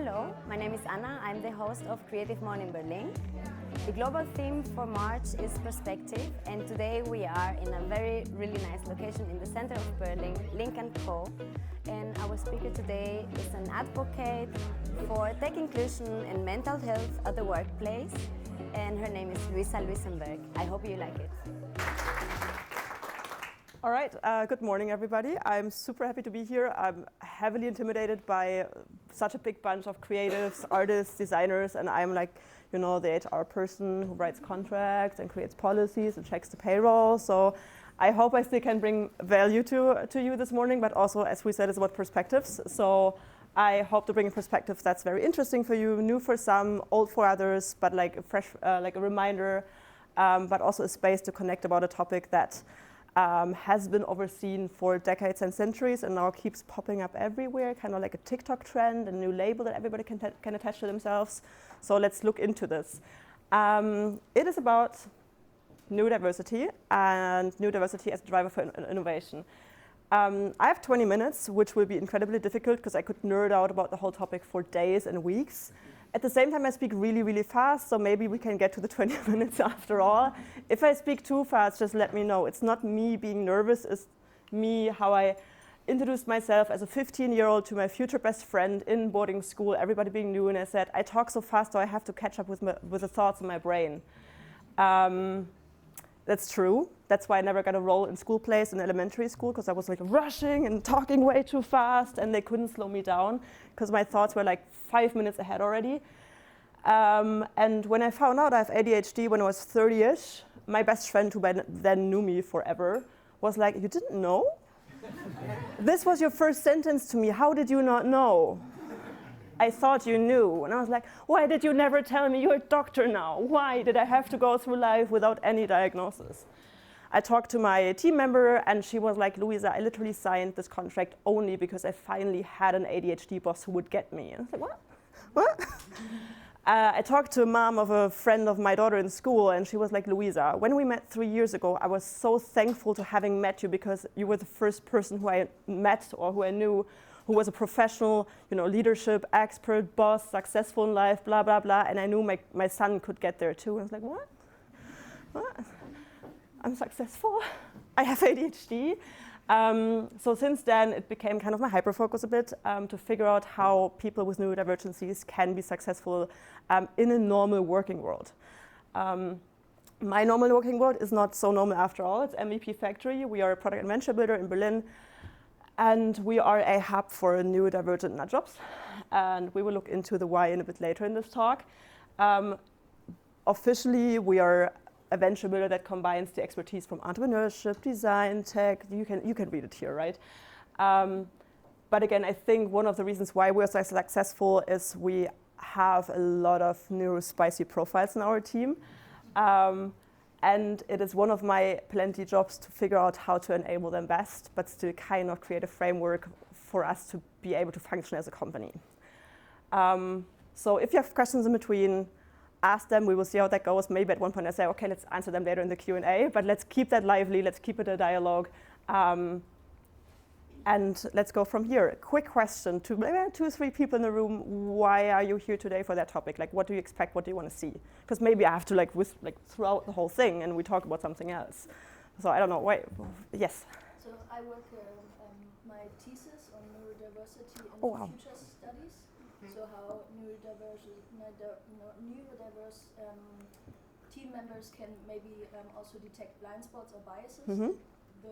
Hello, my name is Anna. I'm the host of Creative Morning Berlin. The global theme for March is perspective, and today we are in a really nice location in the center of Berlin, Link & Co. And our speaker today is an advocate for tech inclusion and mental health at the workplace, and her name is Luisa Liesenberg. I hope you like it. All right, good morning, everybody. I'm super happy to be here. I'm heavily intimidated by such a big bunch of creatives, artists, designers, and I'm like, you know, the HR person who writes contracts and creates policies and checks the payroll. So I hope I still can bring value to you this morning, but also, as we said, it's about perspectives. So I hope to bring a perspective that's very interesting for you, new for some, old for others, but like a fresh, like a reminder, but also a space to connect about a topic that has been overseen for decades and centuries and now keeps popping up everywhere, kind of like a TikTok trend, a new label that everybody can attach to themselves. So let's look into this. It is about neurodiversity and neurodiversity as a driver for innovation. I have 20 minutes, which will be incredibly difficult because I could nerd out about the whole topic for days and weeks. At the same time, I speak really fast, so maybe we can get to the 20 minutes after all. If I speak too fast, just let me know. It's not me being nervous, it's me, how I introduced myself as a 15-year-old to my future best friend in boarding school, everybody being new, and I said, I talk so fast, so I have to catch up with the thoughts in my brain. That's true. That's why I never got a role in school plays in elementary school, because I was like rushing and talking way too fast, and they couldn't slow me down because my thoughts were like 5 minutes ahead already. And when I found out I have ADHD when I was 30-ish, my best friend, who then knew me forever, was like, "You didn't know? This was your first sentence to me. How did you not know? I thought you knew." And I was like, "Why did you never tell me? You're a doctor now. Why did I have to go through life without any diagnosis?" I talked to my team member, and she was like, "Luisa, I literally signed this contract only because I finally had an ADHD boss who would get me." And I was like, "What? What?" I talked to a mom of a friend of my daughter in school, and she was like, "Luisa, when we met 3 years ago, I was so thankful to having met you because you were the first person who I met or who I knew who was a professional, you know, leadership expert, boss, successful in life, blah, blah, blah. And I knew my son could get there too." And I was like, "What? What? I'm successful? I have ADHD." So since then, it became kind of my hyper-focus a bit to figure out how people with neurodivergencies can be successful in a normal working world. My normal working world is not so normal after all. It's MVP Factory. We are a product and venture builder in Berlin. And we are a hub for neurodivergent nut jobs. And we will look into the why in a bit later in this talk. Officially, we are a venture builder that combines the expertise from entrepreneurship, design, tech. You can read it here, right? But again, I think one of the reasons why we're so successful is we have a lot of neurospicy profiles in our team. And it is one of my plenty jobs to figure out how to enable them best, but still kind of create a framework for us to be able to function as a company. So if you have questions in between, ask them. We will see how that goes. Maybe at one point I say, okay, let's answer them later in the Q&A, but let's keep that lively. Let's keep it a dialogue. And let's go from here. A quick question to maybe 2 or 3 people in the room. Why are you here today for that topic? Like, what do you expect? What do you want to see? Because maybe I have to throw out the whole thing and we talk about something else. So I don't know. Wait. Yes. So I work my thesis on neurodiversity and future studies. So how neurodiverse team members can maybe also detect blind spots or biases. Mm-hmm. The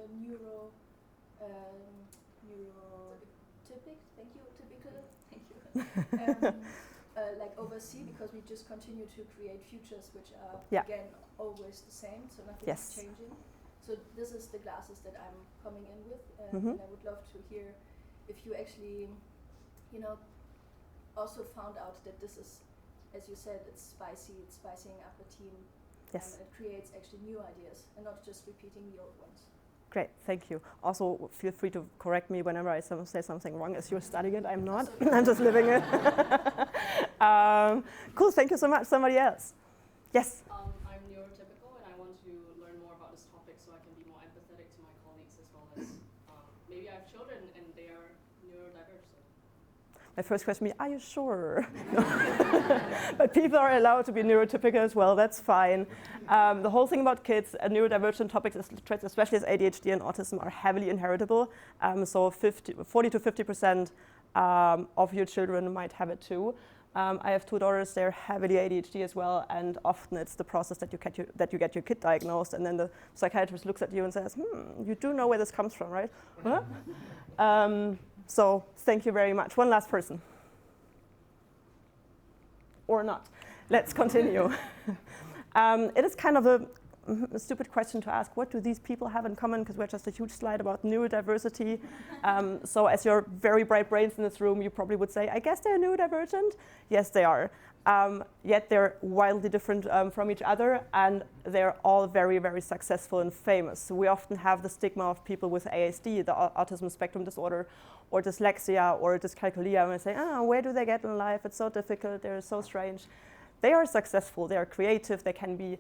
typical, like oversee, because we just continue to create futures which are again always the same, so nothing is changing. So this is the glasses that I'm coming in with, and I would love to hear if you actually, you know, also found out that this is, as you said, it's spicy, it's spicing up a team, and it creates actually new ideas and not just repeating the old ones. Great, thank you. Also, feel free to correct me whenever I say something wrong, as you're studying it. I'm not. I'm just living it. Cool, thank you so much. Somebody else? Yes? I'm neurotypical, and I want to learn more about this topic so I can be more empathetic to my colleagues, as well as maybe I have children and they are neurodiverse. my first question would be, are you sure? But people are allowed to be neurotypical as well, that's fine. The whole thing about kids, neurodivergent topics, especially as ADHD and autism, are heavily inheritable. So 40 to 50% of your children might have it too. I have 2 daughters, they're heavily ADHD as well, and often it's the process that you get your kid diagnosed, and then the psychiatrist looks at you and says, you do know where this comes from, right? Huh? So thank you very much. One last person. Or not. Let's continue. It is kind of a stupid question to ask, what do these people have in common? Because we're just a huge slide about neurodiversity. So as your very bright brains in this room, you probably would say, I guess they're neurodivergent. Yes, they are. Yet they're wildly different from each other, and they're all very, very successful and famous. So we often have the stigma of people with ASD, the autism spectrum disorder, or dyslexia, or dyscalculia, and we say, where do they get in life? It's so difficult, they're so strange. They are successful, they are creative, they can be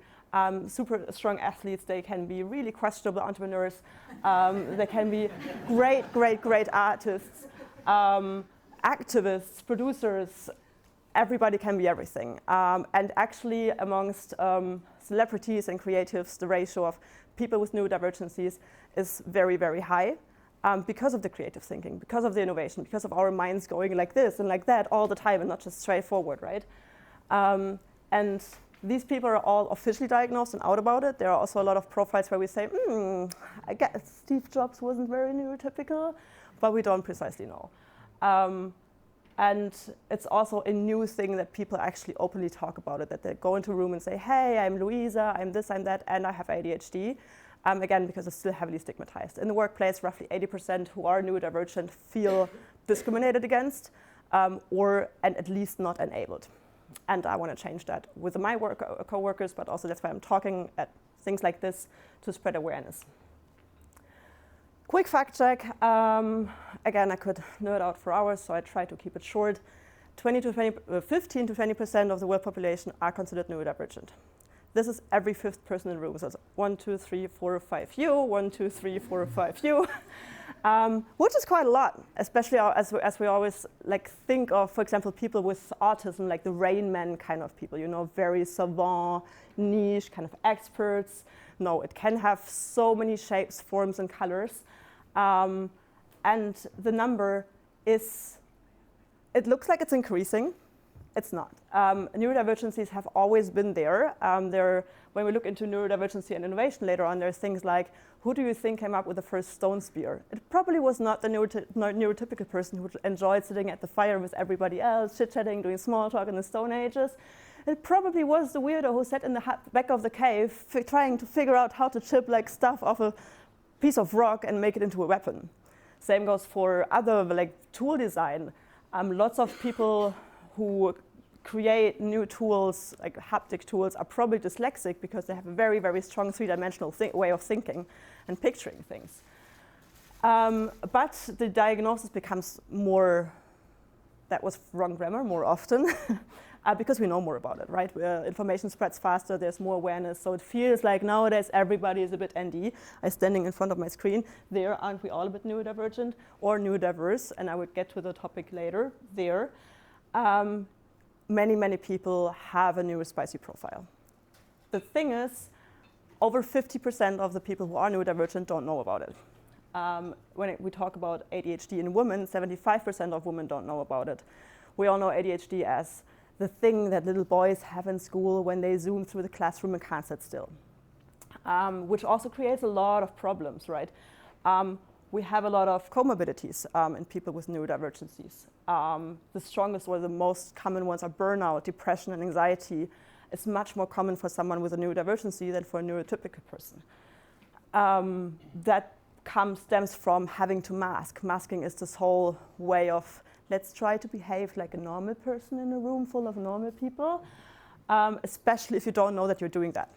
super strong athletes, they can be really questionable entrepreneurs, they can be great, great, great artists, activists, producers. Everybody can be everything. And actually, amongst celebrities and creatives, the ratio of people with neurodivergencies is very, very high because of the creative thinking, because of the innovation, because of our minds going like this and like that all the time and not just straightforward, right? And these people are all officially diagnosed and out about it. There are also a lot of profiles where we say, I guess Steve Jobs wasn't very neurotypical, but we don't precisely know. And it's also a new thing that people actually openly talk about it, that they go into a room and say, hey, I'm Luisa, I'm this, I'm that, and I have ADHD. Again, because it's still heavily stigmatized. In the workplace, roughly 80% who are neurodivergent feel discriminated against and at least not enabled. And I want to change that with my co-workers, but also that's why I'm talking at things like this to spread awareness. Quick fact check. Again, I could nerd out for hours, so I try to keep it short. 15 to 20% of the world population are considered neurodivergent. This is every 5th person in the room. So it's 1, 2, 3, 4, 5 you, 1, 2, 3, 4, 5 you, which is quite a lot, especially as we always think of, for example, people with autism, like the Rain Man kind of people, very savant, niche, kind of experts. No, it can have so many shapes, forms, and colors. And the number is, it looks like it's increasing. It's not. Neurodivergencies have always been there. When we look into neurodivergency and innovation later on, there's things like, who do you think came up with the first stone spear? It probably was not the neurotypical person who enjoyed sitting at the fire with everybody else, chit-chatting, doing small talk in the Stone Ages. It probably was the weirdo who sat in the back of the cave trying to figure out how to chip stuff off a piece of rock and make it into a weapon. Same goes for other tool design. Lots of people who create new tools, like haptic tools, are probably dyslexic because they have a very, very strong three-dimensional way of thinking and picturing things. But the diagnosis becomes more, that was wrong grammar, more often, because we know more about it, right? Information spreads faster, there's more awareness, so it feels like nowadays everybody is a bit ND. I'm standing in front of my screen. There, aren't we all a bit neurodivergent or neurodiverse? And I would get to the topic later there. Many, many people have a neurospicy profile. The thing is, over 50% of the people who are neurodivergent don't know about it. When we talk about ADHD in women, 75% of women don't know about it. We all know ADHD as the thing that little boys have in school when they zoom through the classroom and can't sit still, which also creates a lot of problems, right? We have a lot of comorbidities in people with neurodivergencies. The strongest or the most common ones are burnout, depression, and anxiety. It's much more common for someone with a neurodivergency than for a neurotypical person. That stems from having to mask. Masking is this whole way of, let's try to behave like a normal person in a room full of normal people, especially if you don't know that you're doing that.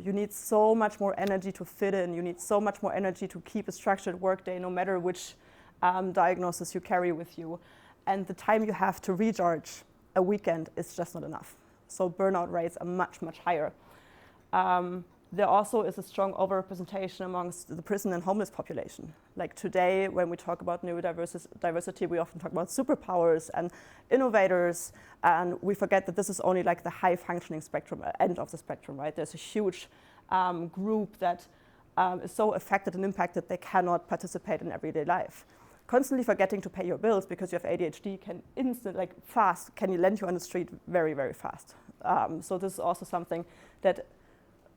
You need so much more energy to fit in. You need so much more energy to keep a structured workday, no matter which diagnosis you carry with you. And the time you have to recharge a weekend is just not enough. So burnout rates are much, much higher. there also is a strong overrepresentation amongst the prison and homeless population. Like today, when we talk about neurodiversity, we often talk about superpowers and innovators, and we forget that this is only like the high functioning spectrum, end of the spectrum, right? There's a huge group that is so affected and impacted they cannot participate in everyday life. Constantly forgetting to pay your bills because you have ADHD can can land you on the street very, very fast. So this is also something that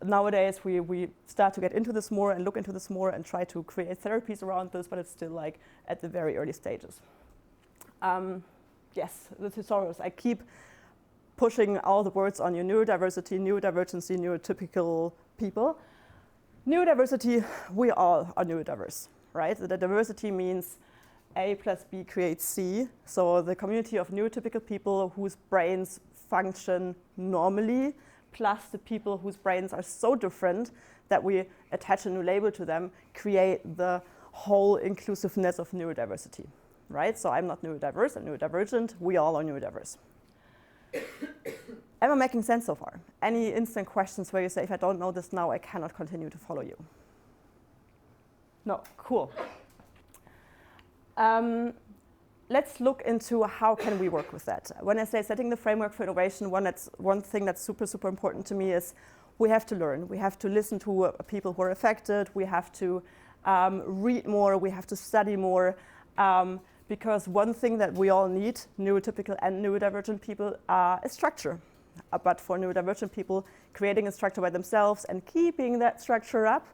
nowadays we start to get into this more and look into this more and try to create therapies around this, but it's still like at the very early stages. Yes, the tutorials. I keep pushing all the words on you: neurodiversity, neurodivergency, neurotypical people. Neurodiversity, we all are neurodiverse, right? The diversity means A plus B creates C. So the community of neurotypical people whose brains function normally, plus the people whose brains are so different that we attach a new label to them, create the whole inclusiveness of neurodiversity, right? So I'm not neurodiverse, I'm neurodivergent, we all are neurodiverse. Am I making sense so far? Any instant questions where you say, if I don't know this now, I cannot continue to follow you? No, cool. Let's look into how can we work with that. When I say setting the framework for innovation, one thing that's super, super important to me is we have to learn. We have to listen to people who are affected. We have to read more. We have to study more. Because one thing that we all need, neurotypical and neurodivergent people, is structure. But for neurodivergent people, creating a structure by themselves and keeping that structure up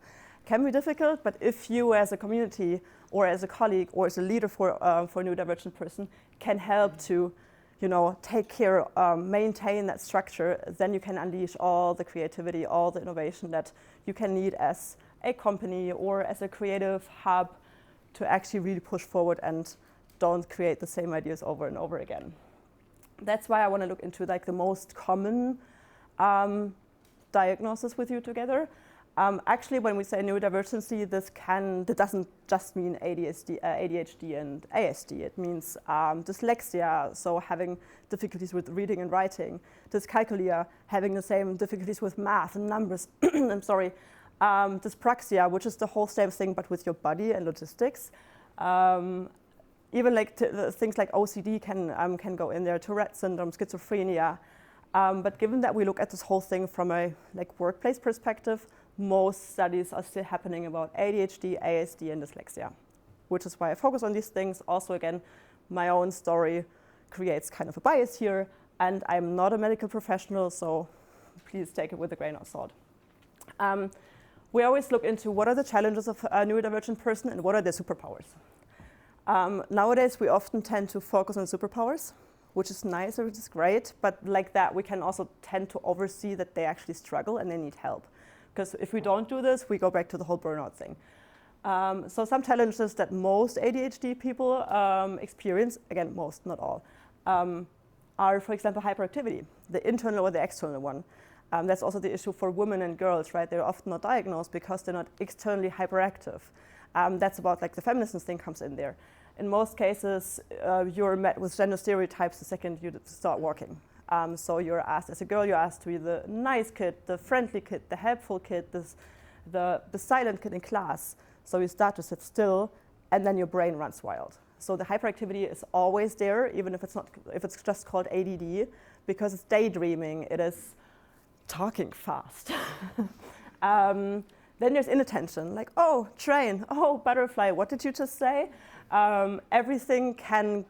can be difficult. But if you as a community or as a colleague or as a leader for a neurodivergent person can help to, take care, maintain that structure, then you can unleash all the creativity, all the innovation that you can need as a company or as a creative hub to actually really push forward and don't create the same ideas over and over again. That's why I want to look into like the most common diagnosis with you together. Actually, when we say neurodivergency, that doesn't just mean ADHD and ASD. It means dyslexia, so having difficulties with reading and writing. Dyscalculia, having the same difficulties with math and numbers. I'm sorry. Dyspraxia, which is the whole same thing but with your body and logistics. Even like things like OCD can go in there. Tourette syndrome, schizophrenia. But given that we look at this whole thing from a workplace perspective, most studies are still happening about ADHD, ASD, and dyslexia, which is why I focus on these things. Also, again, my own story creates kind of a bias here, and I'm not a medical professional, so please take it with a grain of salt. We always look into what are the challenges of a neurodivergent person and what are their superpowers. Nowadays, we often tend to focus on superpowers, which is nice, which is great, but like that, we can also tend to oversee that they actually struggle and they need help. Because if we don't do this, we go back to the whole burnout thing. So some challenges that most ADHD people experience, again, most, not all, are, for example, hyperactivity, the internal or the external one. That's also the issue for women and girls, right? They're often not diagnosed because they're not externally hyperactive. That's about like the feminism thing comes in there. In most cases, you're met with gender stereotypes the second you start working. So you're asked, as a girl, you're asked to be the nice kid, the friendly kid, the helpful kid, the silent kid in class. So you start to sit still, and then your brain runs wild. So the hyperactivity is always there, even if it's just called ADD, because it's daydreaming. It is talking fast. Then there's inattention, like, oh, train, oh, butterfly, what did you just say? Everything can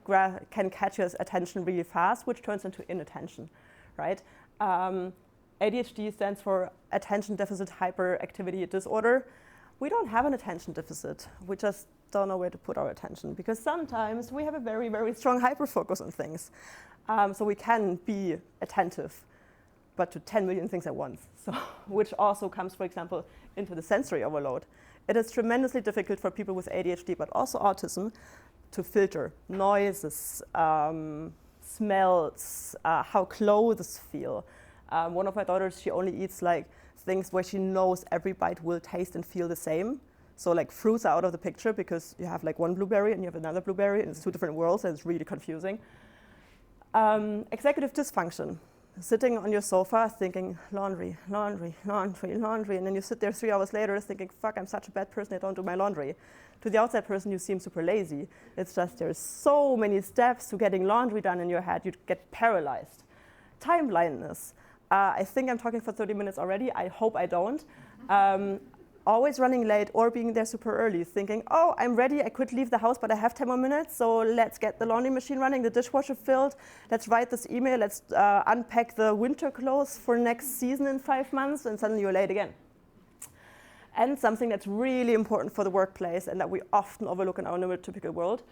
catch your attention really fast, which turns into inattention, right? ADHD stands for Attention Deficit Hyperactivity Disorder. We don't have an attention deficit. We just don't know where to put our attention because sometimes we have a very, very strong hyperfocus on things. So we can be attentive, but to 10 million things at once, so, which also comes, for example, into the sensory overload. It is tremendously difficult for people with ADHD, but also autism, to filter noises, smells, how clothes feel. One of my daughters, she only eats like things where she knows every bite will taste and feel the same. So like fruits are out of the picture because you have like one blueberry and you have another blueberry and it's two different worlds and it's really confusing. Executive dysfunction. sitting on your sofa thinking laundry, laundry, laundry, laundry, and then you sit there 3 hours later thinking, fuck, I'm such a bad person, I don't do my laundry. To the outside person, you seem super lazy. It's just there's so many steps to getting laundry done in your head, you get paralyzed. Time blindness. I think I'm talking for 30 minutes already. I hope I don't. Always running late or being there super early, thinking, oh, I'm ready, I could leave the house, but I have 10 more minutes, so let's get the laundry machine running, the dishwasher filled, let's write this email, let's unpack the winter clothes for next season in 5 months, and suddenly you're late again. And something that's really important for the workplace and that we often overlook in our neurotypical world,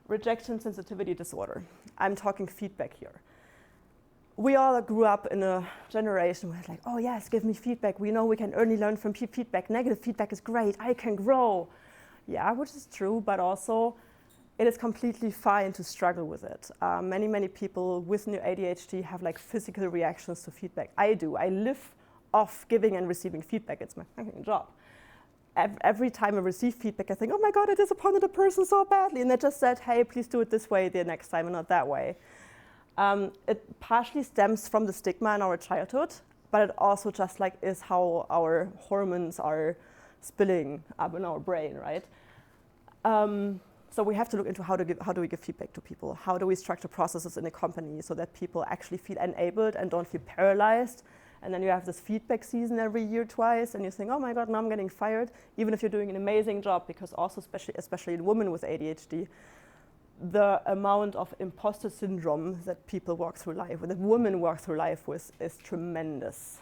rejection sensitivity disorder. I'm talking feedback here. We all grew up in a generation where it's like, oh yes, give me feedback. We know we can only learn from feedback. Negative feedback is great, I can grow. Yeah, which is true, but also it is completely fine to struggle with it. Many people with ADHD have like physical reactions to feedback. I do, I live off giving and receiving feedback. It's my fucking job. Every time I receive feedback, I think, oh my God, I disappointed the person so badly. And they just said, hey, please do it this way the next time and not that way. It partially stems from the stigma in our childhood, but it also just like is how our hormones are spilling up in our brain, right? So we have to look into how do we give feedback to people? How do we structure processes in a company so that people actually feel enabled and don't feel paralyzed? And then you have this feedback season every year twice, and you think, oh my God, now I'm getting fired, even if you're doing an amazing job, because also especially in women with ADHD, the amount of imposter syndrome that people walk through life, that women walk through life with, is tremendous.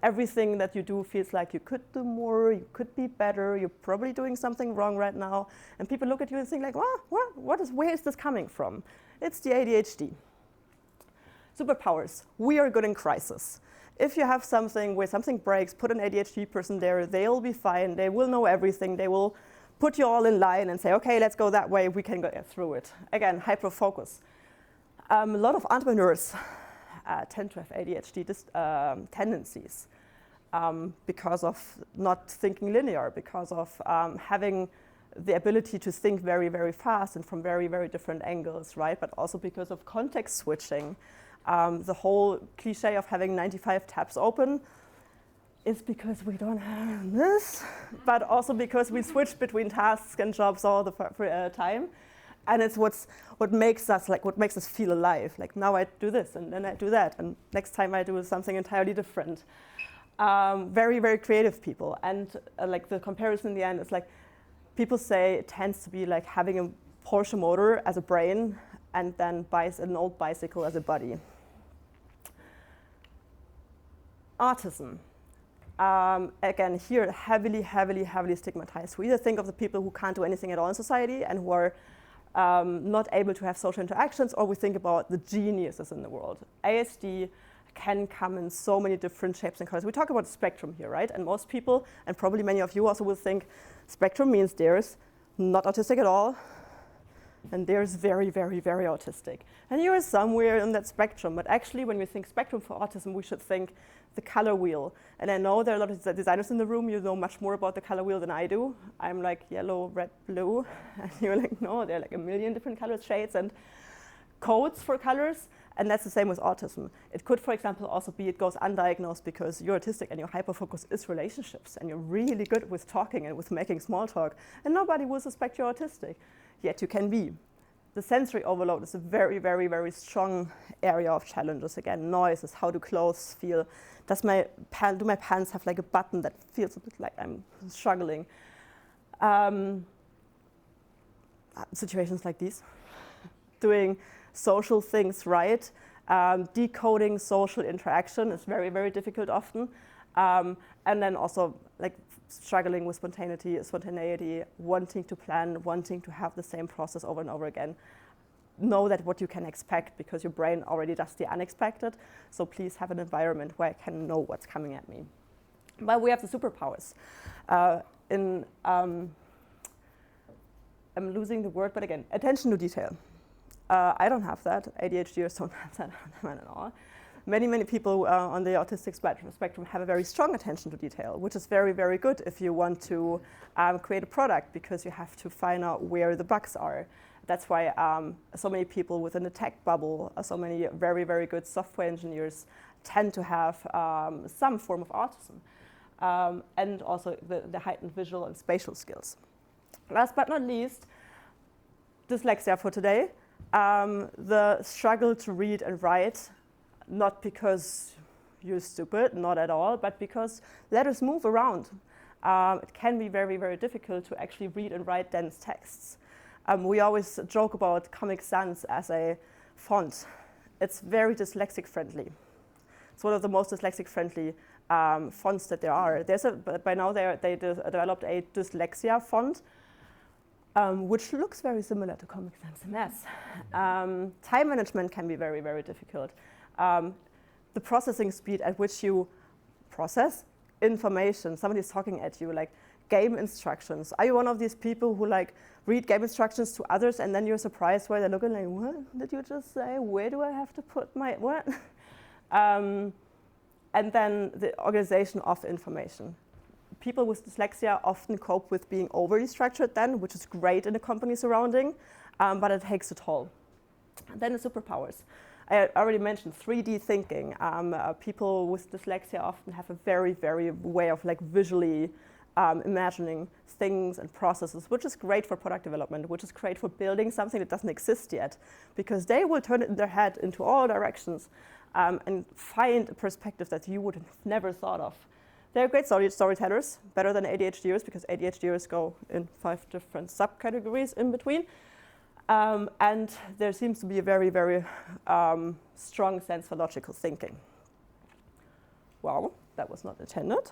Everything that you do feels like you could do more, you could be better, you're probably doing something wrong right now, and people look at you and think like, where is this coming from? It's the ADHD. Superpowers. We are good in crisis. If you have something where something breaks, put an ADHD person there, they'll be fine, they will know everything, they will put you all in line and say, okay, let's go that way, we can go through it. Again, hyper-focus. A lot of entrepreneurs tend to have ADHD tendencies because of not thinking linear, because of having the ability to think very, very fast and from very, very different angles, right? But also because of context switching. The whole cliche of having 95 tabs open is because we don't have this, but also because we switch between tasks and jobs all the time. And it's what makes us feel alive. Like now I do this and then I do that, and next time I do something entirely different. Very, very creative people. And like the comparison in the end is like, people say it tends to be like having a Porsche motor as a brain and then an old bicycle as a body. Autism. Again, here, heavily stigmatized. We either think of the people who can't do anything at all in society and who are not able to have social interactions, or we think about the geniuses in the world. ASD can come in so many different shapes and colors. We talk about spectrum here, right? And most people, and probably many of you also will think, spectrum means there's not autistic at all, and there's very, very, very autistic. And you're somewhere in that spectrum, but actually when we think spectrum for autism, we should think the color wheel. And I know there are a lot of designers in the room, you know much more about the color wheel than I do. I'm like yellow, red, blue, and you're like, no, there are like a million different colors, shades, and codes for colors, and that's the same with autism. It could, for example, also be it goes undiagnosed because you're autistic and your hyperfocus is relationships, and you're really good with talking and with making small talk, and nobody will suspect you're autistic, yet you can be. The sensory overload is a very, very, very strong area of challenges. Again, noises, how do clothes feel? Do my pants have like a button that feels a bit like I'm struggling? Situations like these. Doing social things right. Decoding social interaction is very, very difficult often. And then also like struggling with spontaneity, wanting to plan, wanting to have the same process over and over again. Know that what you can expect because your brain already does the unexpected. So please have an environment where I can know what's coming at me. But we have the superpowers. I'm losing the word, but again, attention to detail. I don't have that. ADHDers don't have that at all. Many people on the autistic spectrum have a very strong attention to detail, which is very, very good if you want to create a product, because you have to find out where the bugs are. That's why so many people within the tech bubble, so many very, very good software engineers tend to have some form of autism, and also the heightened visual and spatial skills. Last but not least, dyslexia for today. The struggle to read and write, not because you're stupid, not at all, but because letters move around. It can be very, very difficult to actually read and write dense texts. We always joke about Comic Sans as a font. It's very dyslexic friendly. It's one of the most dyslexic friendly fonts that there are. By now they developed a Dyslexia font, which looks very similar to Comic Sans MS. Time management can be very, very difficult. The processing speed at which you process information, somebody's talking at you, like game instructions. Are you one of these people who like read game instructions to others and then you're surprised why they're looking like, what did you just say? Where do I have to put my, what? And then the organization of information. People with dyslexia often cope with being overly structured then, which is great in a company surrounding, but it takes a toll. And then the superpowers. I already mentioned 3D thinking. People with dyslexia often have a very, very way of like visually imagining things and processes, which is great for product development, which is great for building something that doesn't exist yet, because they will turn it in their head into all directions and find a perspective that you would have never thought of. They're great storytellers, better than ADHDers, because ADHDers go in 5 different subcategories in between. And there seems to be a very, very strong sense for logical thinking. Wow, that was not intended.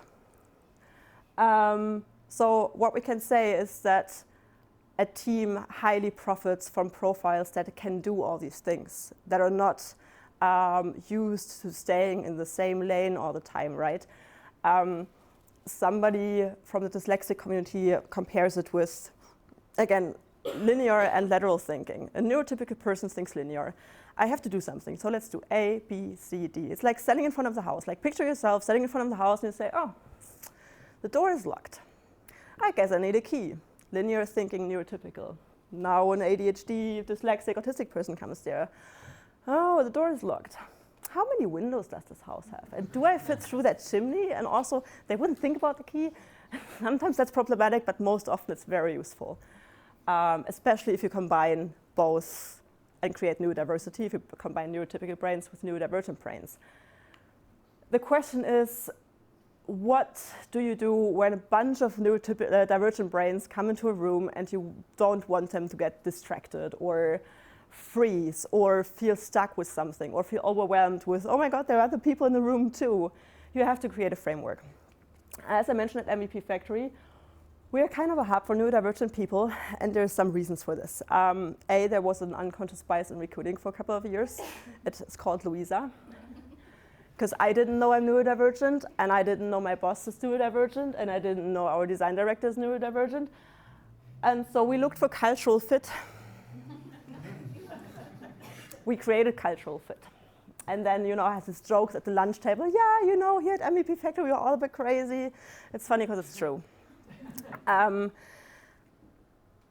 So what we can say is that a team highly profits from profiles that can do all these things, that are not used to staying in the same lane all the time, right? Somebody from the dyslexic community compares it with, again, linear and lateral thinking. A neurotypical person thinks linear. I have to do something, so let's do A, B, C, D. It's like standing in front of the house. Like picture yourself standing in front of the house and you say, oh, the door is locked. I guess I need a key. Linear thinking, neurotypical. Now an ADHD, dyslexic, autistic person comes there. Oh, the door is locked. How many windows does this house have? And do I fit through that chimney? And also, they wouldn't think about the key. Sometimes that's problematic, but most often it's very useful. Especially if you combine both and create neurodiversity, if you combine neurotypical brains with neurodivergent brains. The question is, what do you do when a bunch of neurodivergent brains come into a room and you don't want them to get distracted or freeze or feel stuck with something or feel overwhelmed with, oh my God, there are other people in the room too? You have to create a framework. As I mentioned at MVP Factory, we're kind of a hub for neurodivergent people, and there's some reasons for this. There was an unconscious bias in recruiting for a couple of years. It's called Luisa. Because I didn't know I'm neurodivergent, and I didn't know my boss is neurodivergent, and I didn't know our design director is neurodivergent. And so we looked for cultural fit. We created cultural fit. And then, I had these jokes at the lunch table. Yeah, here at MVP Factory, we're all a bit crazy. It's funny because it's true.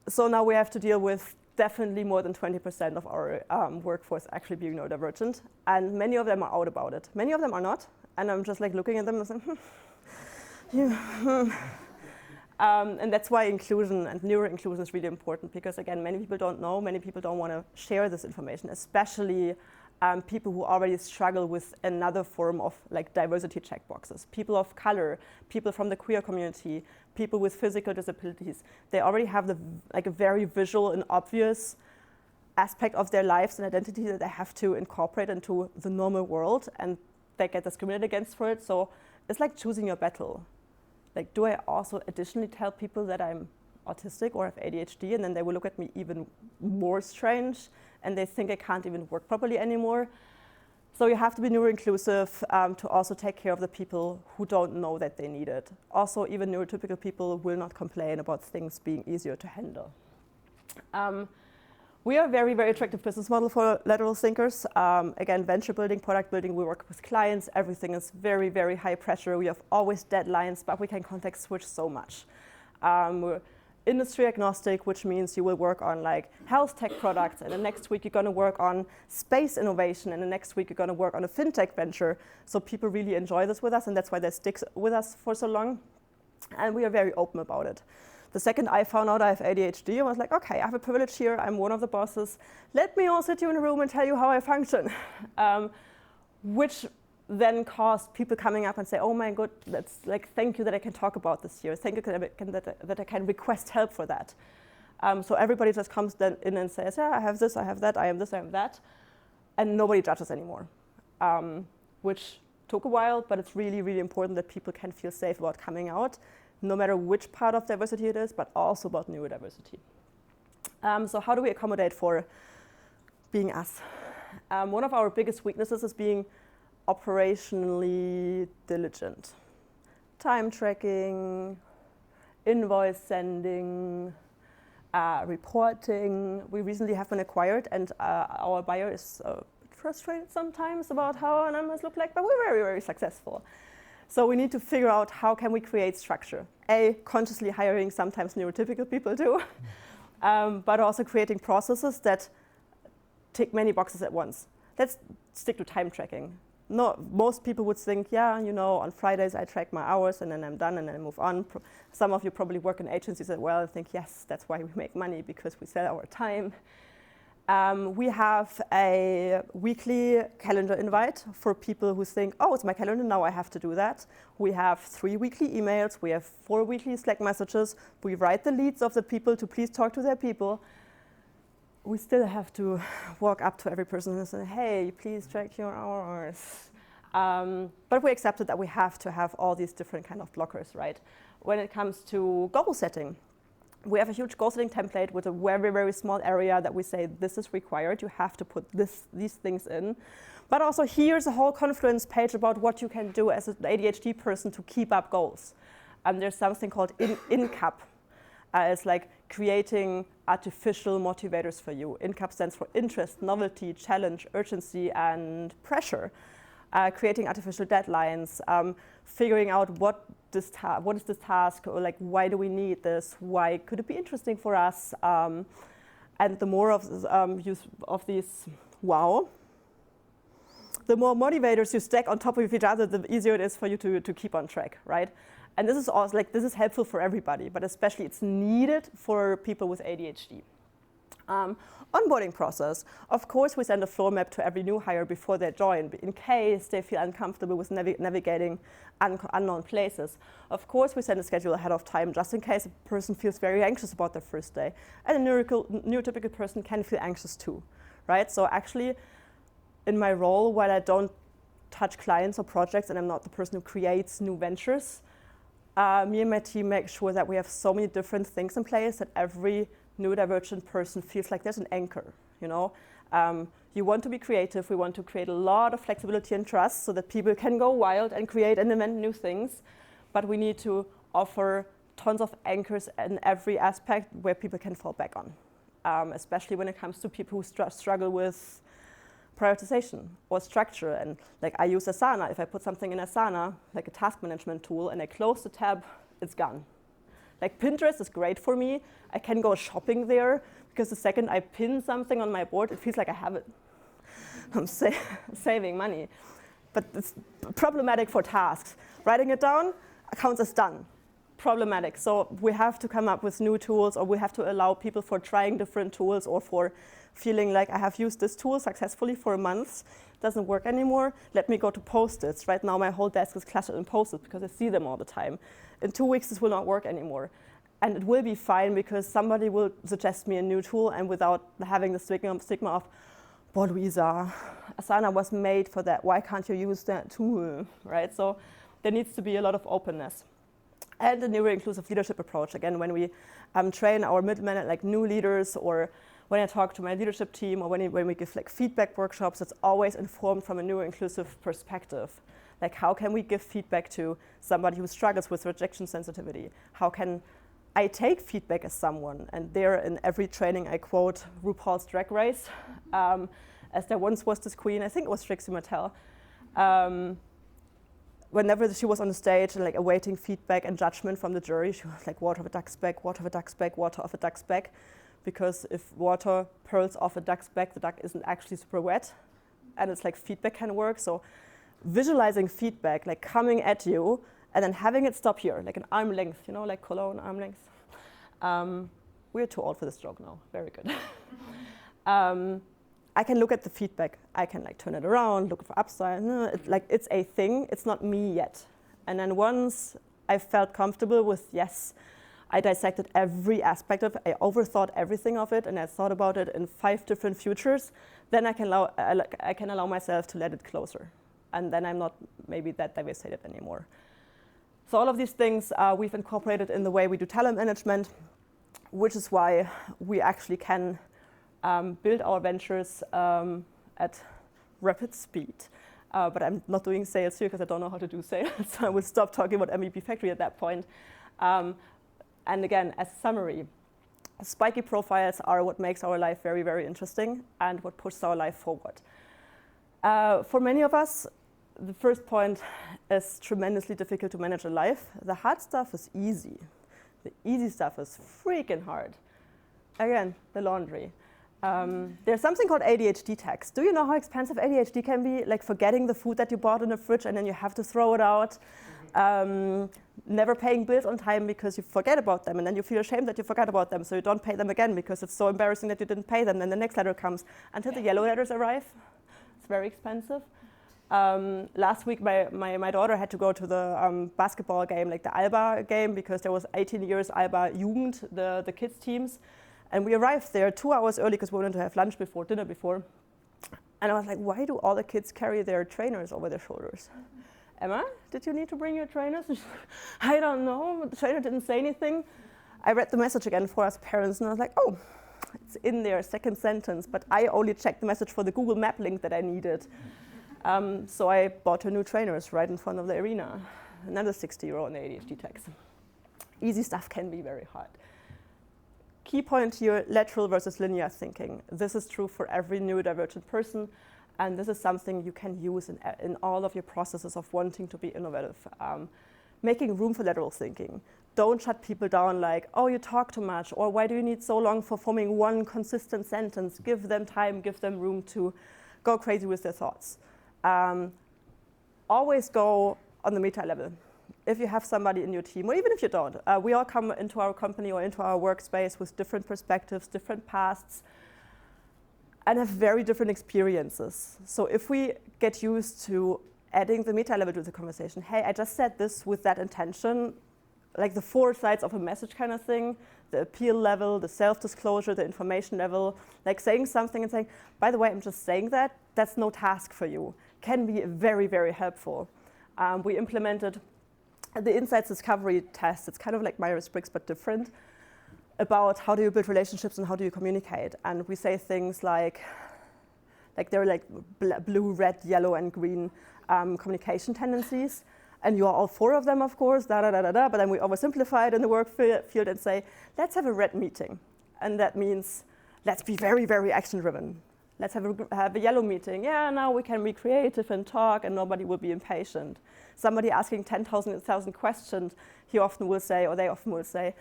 So now we have to deal with definitely more than 20% of our workforce actually being neurodivergent. And many of them are out about it. Many of them are not. And I'm just like looking at them and saying, and that's why inclusion and neuro-inclusion is really important, because again, many people don't know, many people don't want to share this information, especially people who already struggle with another form of like diversity checkboxes. People of color, people from the queer community, people with physical disabilities. They already have a very visual and obvious aspect of their lives and identity that they have to incorporate into the normal world, and they get discriminated against for it. So it's like choosing your battle. Like, do I also additionally tell people that I'm autistic or have ADHD, and then they will look at me even more strange, and they think I can't even work properly anymore? So you have to be neuro-inclusive to also take care of the people who don't know that they need it. Also, even neurotypical people will not complain about things being easier to handle. We are a very, very attractive business model for lateral thinkers. Again, venture building, product building, we work with clients. Everything is very, very high pressure. We have always deadlines, but we can context switch so much. industry agnostic, which means you will work on like health tech products, and the next week you're going to work on space innovation, and the next week you're going to work on a fintech venture. So people really enjoy this with us, and that's why they stick with us for so long. And we are very open about it. The second I found out I have ADHD, I was like, okay, I have a privilege here. I'm one of the bosses. Let me all sit you in a room and tell you how I function. Which then caused people coming up and say, oh my god, that's like, thank you that I can talk about this here. Thank you that I can request help for that. So everybody just comes then in and says, yeah, I have this, I have that, I am this, I am that. And nobody judges anymore, which took a while, but it's really, really important that people can feel safe about coming out, no matter which part of diversity it is, but also about neurodiversity. So how do we accommodate for being us? One of our biggest weaknesses is being operationally diligent. Time tracking, invoice sending, reporting. We recently have been acquired, and our buyer is frustrated sometimes about how our numbers look like, but we're very, very successful. So we need to figure out how can we create structure. Consciously hiring sometimes neurotypical people too, but also creating processes that tick many boxes at once. Let's stick to time tracking. No, most people would think, yeah, you know, on Fridays I track my hours and then I'm done and then I move on. Some of you probably work in agencies as well and think, yes, that's why we make money, because we sell our time. We have a weekly calendar invite for people who think, oh, it's my calendar, now I have to do that. We have 3 weekly emails, we have 4 weekly Slack messages. We write the leads of the people to please talk to their people. We still have to walk up to every person and say, hey, please track your hours. But we accepted that we have to have all these different kind of blockers, right? When it comes to goal setting, we have a huge goal setting template with a very, very small area that we say, this is required, you have to put these things in. But also here's a whole Confluence page about what you can do as an ADHD person to keep up goals. There's something called INCAP. It's like creating artificial motivators for you. INCAP stands for interest, novelty, challenge, urgency, and pressure. Creating artificial deadlines, figuring out what is this task, or like why do we need this? Why could it be interesting for us? And the more of use of these, the more motivators you stack on top of each other, the easier it is for you to keep on track, right? And this is also like, this is helpful for everybody, but especially it's needed for people with ADHD. Onboarding process. Of course, we send a floor map to every new hire before they join, in case they feel uncomfortable with navigating unknown places. Of course, we send a schedule ahead of time, just in case a person feels very anxious about their first day. And a neurotypical person can feel anxious too, right? So actually, in my role, while I don't touch clients or projects, and I'm not the person who creates new ventures, me and my team make sure that we have so many different things in place that every neurodivergent person feels like there's an anchor, you know? You want to be creative, we want to create a lot of flexibility and trust so that people can go wild and create and invent new things, but we need to offer tons of anchors in every aspect where people can fall back on, especially when it comes to people who struggle with prioritization or structure. And like I use Asana. If I put something in Asana, like a task management tool, and I close the tab, it's gone. Like Pinterest is great for me. I can go shopping there because the second I pin something on my board, it feels like I have it. I'm saving money. But it's problematic for tasks. Writing it down counts as done. Problematic. So we have to come up with new tools, or we have to allow people for trying different tools, or for feeling like I have used this tool successfully for a month, doesn't work anymore, let me go to Post-its. Right now my whole desk is cluttered in Post-its because I see them all the time. In 2 weeks this will not work anymore. And it will be fine because somebody will suggest me a new tool, and without having the stigma of, but Luisa, Asana was made for that, why can't you use that tool, right? So there needs to be a lot of openness. And a neuro-inclusive leadership approach. Again, when we train our middlemen, like new leaders, or when I talk to my leadership team, or when we give like feedback workshops, it's always informed from a neuro-inclusive perspective. Like, how can we give feedback to somebody who struggles with rejection sensitivity? How can I take feedback as someone? And there, in every training, I quote RuPaul's Drag Race, as there once was this queen, I think it was Trixie Mattel, whenever she was on the stage, like awaiting feedback and judgment from the jury, she was like, water of a duck's back, water of a duck's back, water of a duck's back. Because if water purls off a duck's back, the duck isn't actually super wet. And it's like feedback can work. So visualizing feedback, like coming at you, and then having it stop here, like an arm length, you know, like Cologne, arm length. We're too old for this joke now. Very good. I can look at the feedback. I can like turn it around, look for upside. It's a thing. It's not me yet. And then once I felt comfortable with, yes, I dissected every aspect of it, I overthought everything of it, and I thought about it in 5 different futures, then I can allow myself to let it closer. And then I'm not maybe that devastated anymore. So all of these things we've incorporated in the way we do talent management, which is why we actually can build our ventures at rapid speed. But I'm not doing sales here because I don't know how to do sales, so I will stop talking about MVP Factory at that point. And again, as a summary, spiky profiles are what makes our life very, very interesting and what pushes our life forward. For many of us, the first point is tremendously difficult to manage in life. The hard stuff is easy. The easy stuff is freaking hard. Again, the laundry. There's something called ADHD tax. Do you know how expensive ADHD can be? Like forgetting the food that you bought in the fridge and then you have to throw it out. Never paying bills on time because you forget about them and then you feel ashamed that you forgot about them, so you don't pay them again because it's so embarrassing that you didn't pay them. Then the next letter comes until the yellow letters arrive. It's very expensive. Last week, my daughter had to go to the basketball game, like the Alba game, because there was 18 years Alba Jugend, the kids teams. And we arrived there 2 hours early because we wanted to have lunch before, dinner before. And I was like, why do all the kids carry their trainers over their shoulders? Emma, did you need to bring your trainers? I don't know, the trainer didn't say anything. I read the message again for us parents and I was like, oh, it's in there, second sentence, but I only checked the message for the Google Map link that I needed. So I bought her new trainers right in front of the arena. Another 60-euro on the ADHD tax. Easy stuff can be very hard. Key point here, lateral versus linear thinking. This is true for every neurodivergent person, and this is something you can use in all of your processes of wanting to be innovative. Making room for lateral thinking. Don't shut people down like, oh, you talk too much, or why do you need so long for forming one consistent sentence? Give them time, give them room to go crazy with their thoughts. Always go on the meta level. If you have somebody in your team, or even if you don't, we all come into our company or into our workspace with different perspectives, different pasts, and have very different experiences. So if we get used to adding the meta level to the conversation, hey, I just said this with that intention, like the 4 sides of a message kind of thing, the appeal level, the self-disclosure, the information level, like saying something and saying, by the way, I'm just saying that, that's no task for you, can be very, very helpful. We implemented the insights discovery test. It's kind of like Myers-Briggs, but different, about how do you build relationships and how do you communicate. And we say things like there are like blue, red, yellow, and green communication tendencies. And you are all 4 of them, of course, but then we oversimplify it in the work field and say, let's have a red meeting. And that means, let's be very, very action-driven. Let's have a yellow meeting. Yeah, now we can be creative and talk and nobody will be impatient. Somebody asking 10,000 questions, he often will say, or they often will say,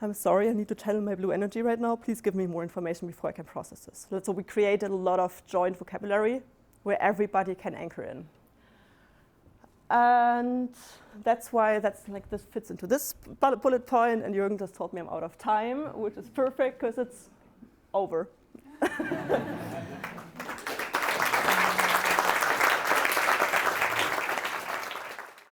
I'm sorry, I need to channel my blue energy right now. Please give me more information before I can process this. So we created a lot of joint vocabulary where everybody can anchor in. And that's why this fits into this bullet point, and Jürgen just told me I'm out of time, which is perfect because it's over.